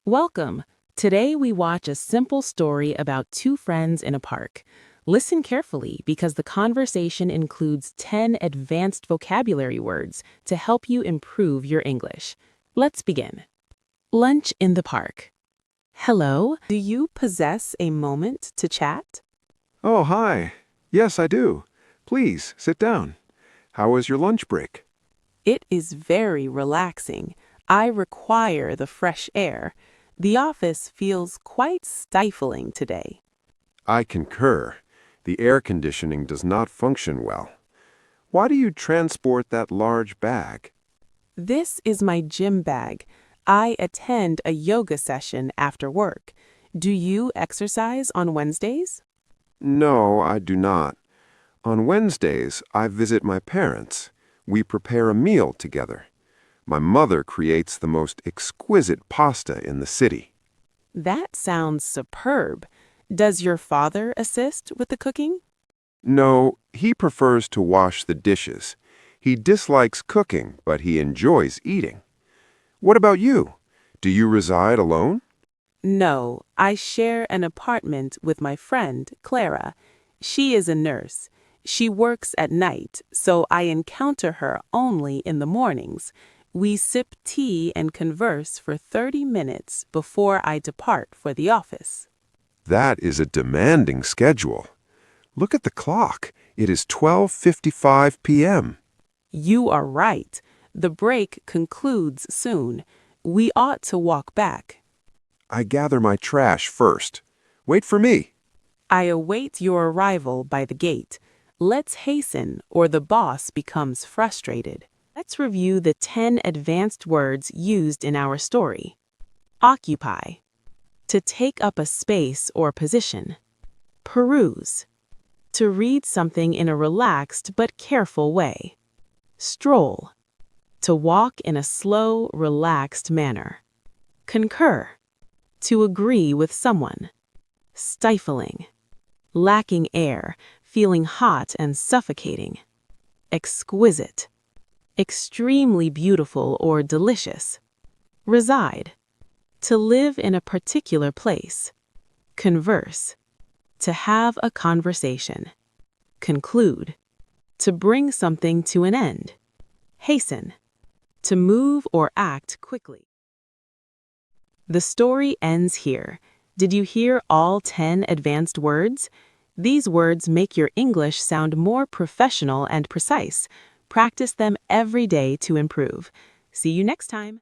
Welcome. Today we watch a simple story about two friends in a park. Listen carefully because the conversation includes 10 advanced vocabulary words to help you improve your English. Let's begin. Lunch in the park. Hello, do you possess a moment to chat? Oh, hi. Yes, I do. Please, sit down. How was your lunch break? It is very relaxing. I require the fresh air. The office feels quite stifling today. I concur. The air conditioning does not function well. Why do you transport that large bag? This is my gym bag. I attend a yoga session after work. Do you exercise on Wednesdays? No, I do not. On Wednesdays, I visit my parents. We prepare a meal together. My mother creates the most exquisite pasta in the city. That sounds superb. Does your father assist with the cooking? No, he prefers to wash the dishes. He dislikes cooking, but he enjoys eating. What about you? Do you reside alone? No, I share an apartment with my friend, Clara. She is a nurse. She works at night, so I encounter her only in the mornings. We sip tea and converse for 30 minutes before I depart for the office. That is a demanding schedule. Look at the clock. It is 12:55 p.m. You are right. The break concludes soon. We ought to walk back. I gather my trash first. Wait for me. I await your arrival by the gate. Let's hasten, or the boss becomes frustrated. Let's review the 10 advanced words used in our story. Occupy. To take up a space or position. Peruse. To read something in a relaxed but careful way. Stroll. To walk in a slow, relaxed manner. Concur. To agree with someone. Stifling. Lacking air, feeling hot and suffocating. Exquisite. Extremely beautiful or delicious. Reside. To live in a particular place. Converse. To have a conversation. Conclude. To bring something to an end. Hasten. To move or act quickly. The story ends here. Did you hear all 10 advanced words? These words make your English sound more professional and precise. Practice them every day to improve. See you next time.